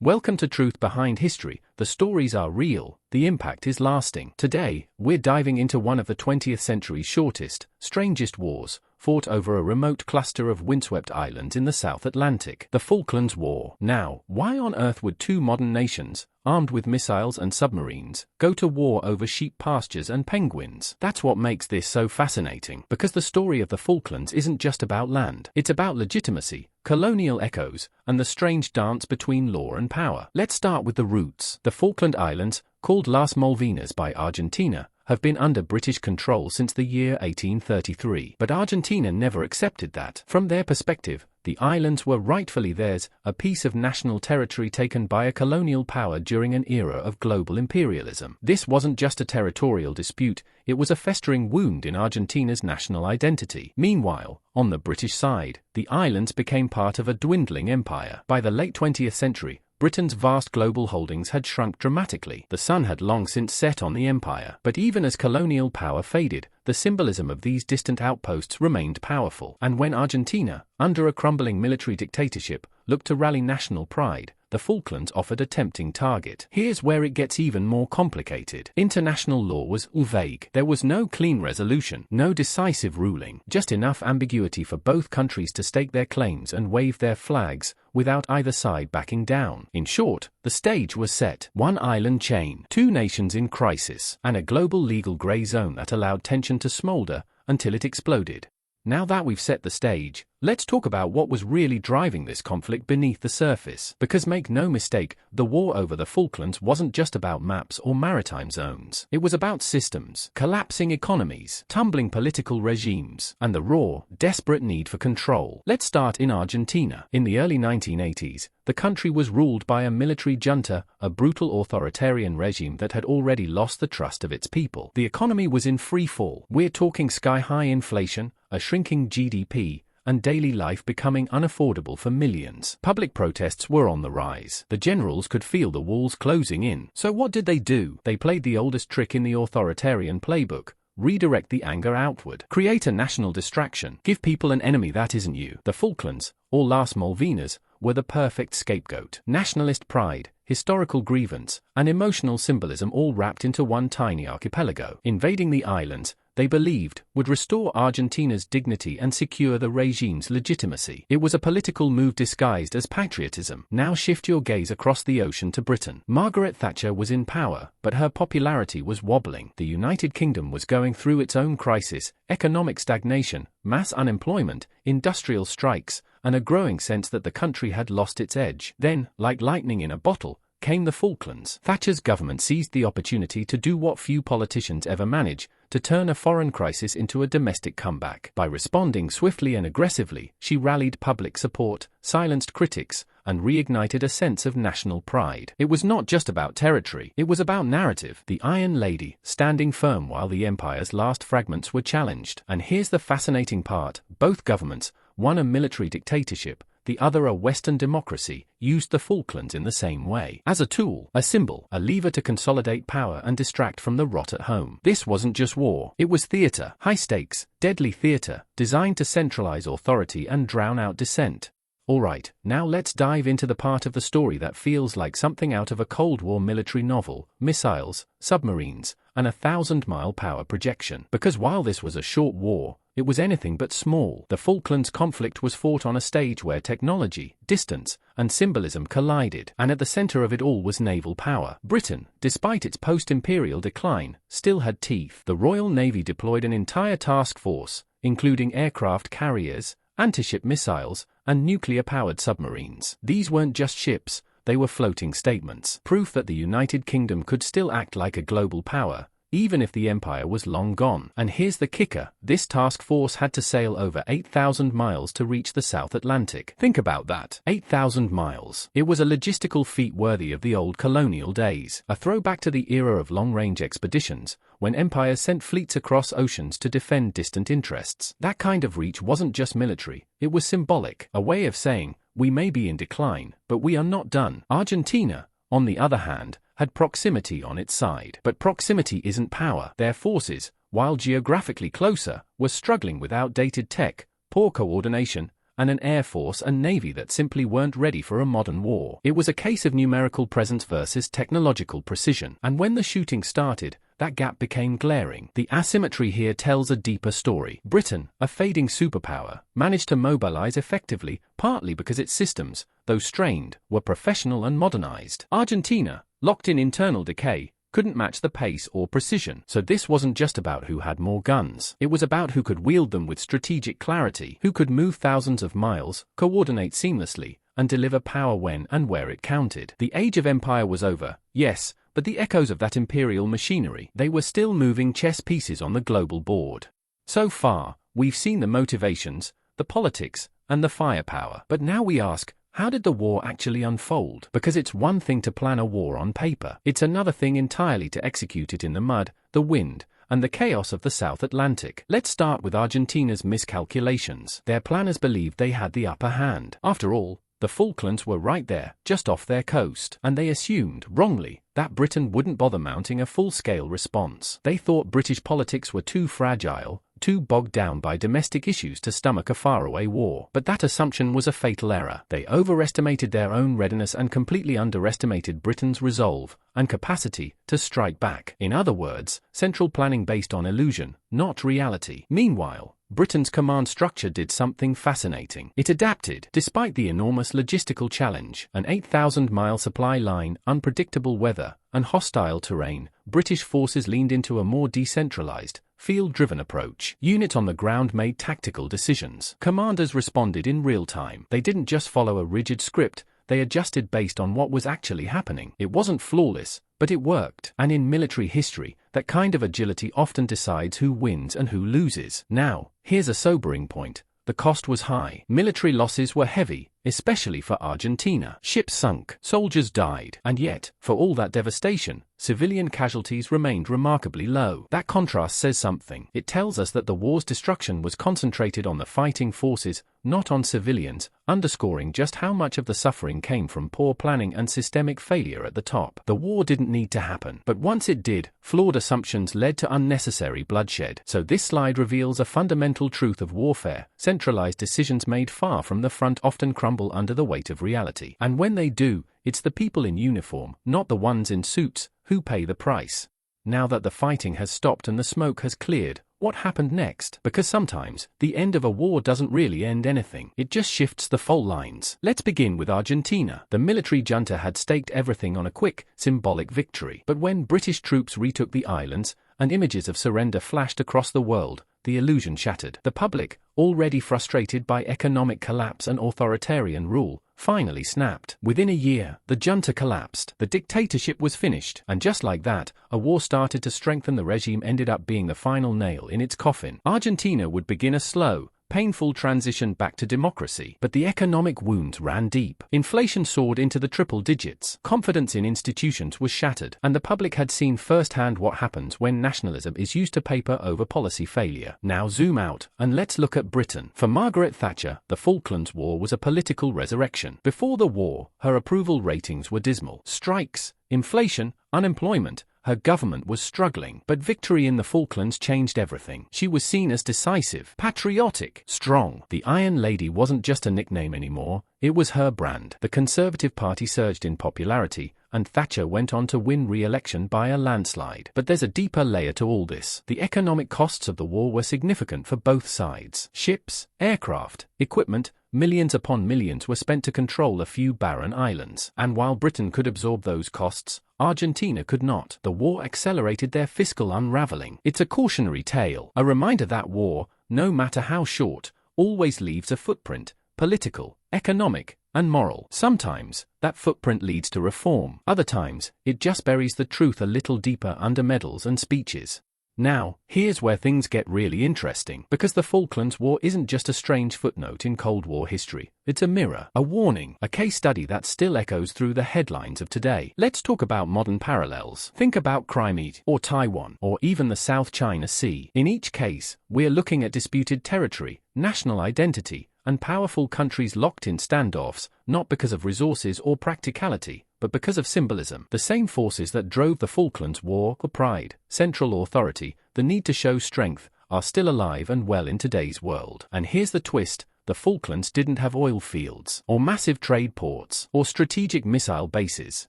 Welcome to Truth Behind History. The stories are real, the impact is lasting. Today, we're diving into one of the 20th century's shortest, strangest wars, fought over a remote cluster of windswept islands in the South Atlantic, the Falklands War. Now, why on earth would two modern nations, armed with missiles and submarines, go to war over sheep pastures and penguins? That's what makes this so fascinating, because the story of the Falklands isn't just about land. It's about legitimacy, colonial echoes, and the strange dance between law and power. Let's start with the roots. The Falkland Islands, called Las Malvinas by Argentina, have been under British control since the year 1833. But Argentina never accepted that. From their perspective, the islands were rightfully theirs, a piece of national territory taken by a colonial power during an era of global imperialism. This wasn't just a territorial dispute, it was a festering wound in Argentina's national identity. Meanwhile, on the British side, the islands became part of a dwindling empire. By the late 20th century, Britain's vast global holdings had shrunk dramatically. The sun had long since set on the empire. But even as colonial power faded, the symbolism of these distant outposts remained powerful. And when Argentina, under a crumbling military dictatorship, looked to rally national pride, the Falklands offered a tempting target. Here's where it gets even more complicated. International law was vague. There was no clean resolution, no decisive ruling, just enough ambiguity for both countries to stake their claims and wave their flags, without either side backing down. In short, the stage was set. One island chain, two nations in crisis, and a global legal grey zone that allowed tension to smolder until it exploded. Now that we've set the stage, let's talk about what was really driving this conflict beneath the surface. Because make no mistake, the war over the Falklands wasn't just about maps or maritime zones. It was about systems, collapsing economies, tumbling political regimes, and the raw, desperate need for control. Let's start in Argentina. In the early 1980s, the country was ruled by a military junta, a brutal authoritarian regime that had already lost the trust of its people. The economy was in free fall. We're talking sky-high inflation, a shrinking GDP, and daily life becoming unaffordable for millions. Public protests were on the rise. The generals could feel the walls closing in. So what did they do? They played the oldest trick in the authoritarian playbook: redirect the anger outward. Create a national distraction. Give people an enemy that isn't you. The Falklands, or Las Malvinas, were the perfect scapegoat. Nationalist pride, historical grievance, and emotional symbolism all wrapped into one tiny archipelago. Invading the islands, they believed, would restore Argentina's dignity and secure the regime's legitimacy. It was a political move disguised as patriotism. Now shift your gaze across the ocean to Britain. Margaret Thatcher was in power, but her popularity was wobbling. The United Kingdom was going through its own crisis: economic stagnation, mass unemployment, industrial strikes, and a growing sense that the country had lost its edge. Then, like lightning in a bottle, came the Falklands. Thatcher's government seized the opportunity to do what few politicians ever manage: to turn a foreign crisis into a domestic comeback. By responding swiftly and aggressively, she rallied public support, silenced critics, and reignited a sense of national pride. It was not just about territory, it was about narrative. The Iron Lady, standing firm while the empire's last fragments were challenged. And here's the fascinating part: both governments, one a military dictatorship, the other a Western democracy, used the Falklands in the same way. As a tool, a symbol, a lever to consolidate power and distract from the rot at home. This wasn't just war, it was theater. High stakes, deadly theater, designed to centralize authority and drown out dissent. Alright, now let's dive into the part of the story that feels like something out of a Cold War military novel: missiles, submarines, and a 1,000-mile power projection. Because while this was a short war, it was anything but small. The Falklands conflict was fought on a stage where technology, distance, and symbolism collided. And at the center of it all was naval power. Britain, despite its post-imperial decline, still had teeth. The Royal Navy deployed an entire task force, including aircraft carriers, anti-ship missiles, and nuclear-powered submarines. These weren't just ships, they were floating statements. Proof that the United Kingdom could still act like a global power, even if the empire was long gone. And here's the kicker: this task force had to sail over 8,000 miles to reach the South Atlantic. Think about that. 8,000 miles. It was a logistical feat worthy of the old colonial days. A throwback to the era of long-range expeditions, when empires sent fleets across oceans to defend distant interests. That kind of reach wasn't just military, it was symbolic. A way of saying, we may be in decline, but we are not done. Argentina, on the other hand, had proximity on its side. But proximity isn't power. Their forces, while geographically closer, were struggling with outdated tech, poor coordination, and an air force and navy that simply weren't ready for a modern war. It was a case of numerical presence versus technological precision. And when the shooting started, that gap became glaring. The asymmetry here tells a deeper story. Britain, a fading superpower, managed to mobilize effectively, partly because its systems, though strained, were professional and modernized. Argentina, locked in internal decay, couldn't match the pace or precision. So this wasn't just about who had more guns. It was about who could wield them with strategic clarity, who could move thousands of miles, coordinate seamlessly, and deliver power when and where it counted. The age of empire was over, yes, but the echoes of that imperial machinery, they were still moving chess pieces on the global board. So far, we've seen the motivations, the politics, and the firepower. But now we ask, how did the war actually unfold? Because it's one thing to plan a war on paper. It's another thing entirely to execute it in the mud, the wind, and the chaos of the South Atlantic. Let's start with Argentina's miscalculations. Their planners believed they had the upper hand. After all, the Falklands were right there, just off their coast, and they assumed, wrongly, that Britain wouldn't bother mounting a full-scale response. They thought British politics were too fragile, too bogged down by domestic issues to stomach a faraway war. But that assumption was a fatal error. They overestimated their own readiness and completely underestimated Britain's resolve and capacity to strike back. In other words, central planning based on illusion, not reality. Meanwhile, Britain's command structure did something fascinating. It adapted, despite the enormous logistical challenge. An 8,000-mile supply line, unpredictable weather, and hostile terrain, British forces leaned into a more decentralized, field-driven approach. Units on the ground made tactical decisions. Commanders responded in real time. They didn't just follow a rigid script, they adjusted based on what was actually happening. It wasn't flawless, but it worked. And in military history, that kind of agility often decides who wins and who loses. Now, here's a sobering point. The cost was high. Military losses were heavy, especially for Argentina. Ships sunk, soldiers died, and yet, for all that devastation, civilian casualties remained remarkably low. That contrast says something. It tells us that the war's destruction was concentrated on the fighting forces, not on civilians, underscoring just how much of the suffering came from poor planning and systemic failure at the top. The war didn't need to happen, but once it did, flawed assumptions led to unnecessary bloodshed. So this slide reveals a fundamental truth of warfare. Centralized decisions made far from the front often crumble under the weight of reality. And when they do, it's the people in uniform, not the ones in suits, who pay the price. Now that the fighting has stopped and the smoke has cleared, what happened next? Because sometimes, the end of a war doesn't really end anything. It just shifts the fault lines. Let's begin with Argentina. The military junta had staked everything on a quick, symbolic victory. But when British troops retook the islands, and images of surrender flashed across the world, the illusion shattered. The public, already frustrated by economic collapse and authoritarian rule, finally snapped. Within a year, the junta collapsed. The dictatorship was finished. And just like that, a war started to strengthen the regime ended up being the final nail in its coffin. Argentina would begin a slow, painful transition back to democracy. But the economic wounds ran deep. Inflation soared into the triple digits. Confidence in institutions was shattered. And the public had seen firsthand what happens when nationalism is used to paper over policy failure. Now zoom out, and let's look at Britain. For Margaret Thatcher, the Falklands War was a political resurrection. Before the war, her approval ratings were dismal. Strikes, inflation, unemployment. Her government was struggling, but victory in the Falklands changed everything. She was seen as decisive, patriotic, strong. The Iron Lady wasn't just a nickname anymore, it was her brand. The Conservative Party surged in popularity, and Thatcher went on to win re-election by a landslide. But there's a deeper layer to all this. The economic costs of the war were significant for both sides. Ships, aircraft, equipment, millions upon millions were spent to control a few barren islands. And while Britain could absorb those costs, Argentina could not. The war accelerated their fiscal unraveling. It's a cautionary tale, a reminder that war, no matter how short, always leaves a footprint, political, economic, and moral. Sometimes, that footprint leads to reform. Other times, it just buries the truth a little deeper under medals and speeches. Now, here's where things get really interesting, because the Falklands War isn't just a strange footnote in Cold War history. It's a mirror, a warning, a case study that still echoes through the headlines of today. Let's talk about modern parallels. Think about Crimea, or Taiwan, or even the South China Sea. In each case, we're looking at disputed territory, national identity, and powerful countries locked in standoffs, not because of resources or practicality, but because of symbolism. The same forces that drove the Falklands War, the pride, central authority, the need to show strength, are still alive and well in today's world. And here's the twist, the Falklands didn't have oil fields, or massive trade ports, or strategic missile bases.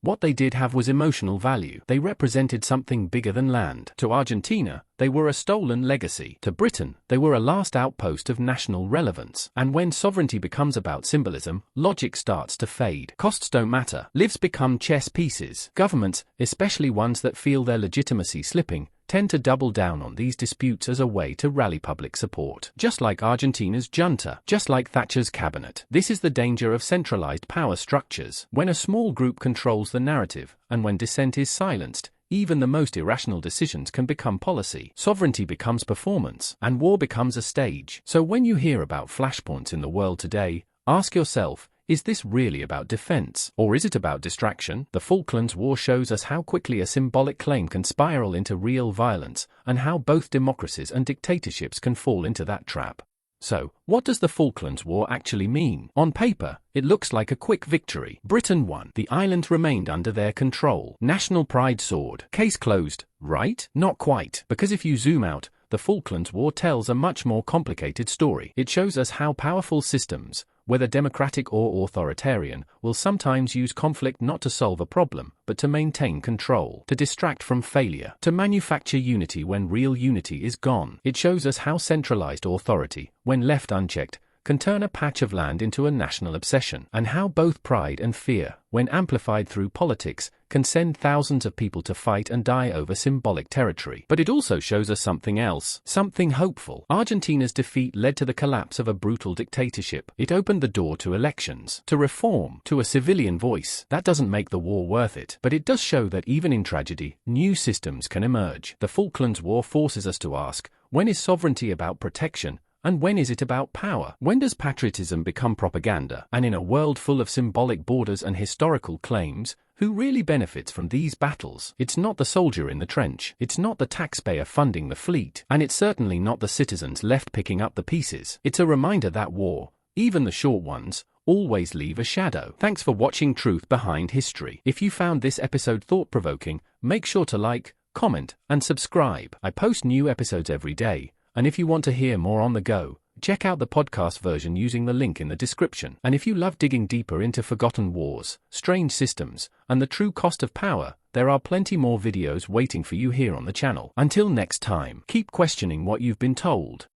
What they did have was emotional value. They represented something bigger than land. To Argentina, they were a stolen legacy. To Britain, they were a last outpost of national relevance. And when sovereignty becomes about symbolism, logic starts to fade. Costs don't matter. Lives become chess pieces. Governments, especially ones that feel their legitimacy slipping, tend to double down on these disputes as a way to rally public support. Just like Argentina's junta, just like Thatcher's cabinet. This is the danger of centralized power structures. When a small group controls the narrative, and when dissent is silenced, even the most irrational decisions can become policy. Sovereignty becomes performance, and war becomes a stage. So when you hear about flashpoints in the world today, ask yourself, is this really about defense, or is it about distraction? The Falklands War shows us how quickly a symbolic claim can spiral into real violence, and how both democracies and dictatorships can fall into that trap. So, what does the Falklands War actually mean? On paper, it looks like a quick victory. Britain won. The island remained under their control. National pride soared. Case closed, right? Not quite. Because if you zoom out, the Falklands War tells a much more complicated story. It shows us how powerful systems, whether democratic or authoritarian, will sometimes use conflict not to solve a problem, but to maintain control, to distract from failure, to manufacture unity when real unity is gone. It shows us how centralized authority, when left unchecked, can turn a patch of land into a national obsession, and how both pride and fear, when amplified through politics, can send thousands of people to fight and die over symbolic territory. But it also shows us something else, something hopeful. Argentina's defeat led to the collapse of a brutal dictatorship. It opened the door to elections, to reform, to a civilian voice. That doesn't make the war worth it, but it does show that even in tragedy, new systems can emerge. The Falklands War forces us to ask, when is sovereignty about protection, and when is it about power? When does patriotism become propaganda? And in a world full of symbolic borders and historical claims, who really benefits from these battles? It's not the soldier in the trench. It's not the taxpayer funding the fleet. And it's certainly not the citizens left picking up the pieces. It's a reminder that war, even the short ones, always leave a shadow. Thanks for watching Truth Behind History. If you found this episode thought-provoking, make sure to like, comment, and subscribe. I post new episodes every day. And if you want to hear more on the go, check out the podcast version using the link in the description. And if you love digging deeper into forgotten wars, strange systems, and the true cost of power, there are plenty more videos waiting for you here on the channel. Until next time, keep questioning what you've been told.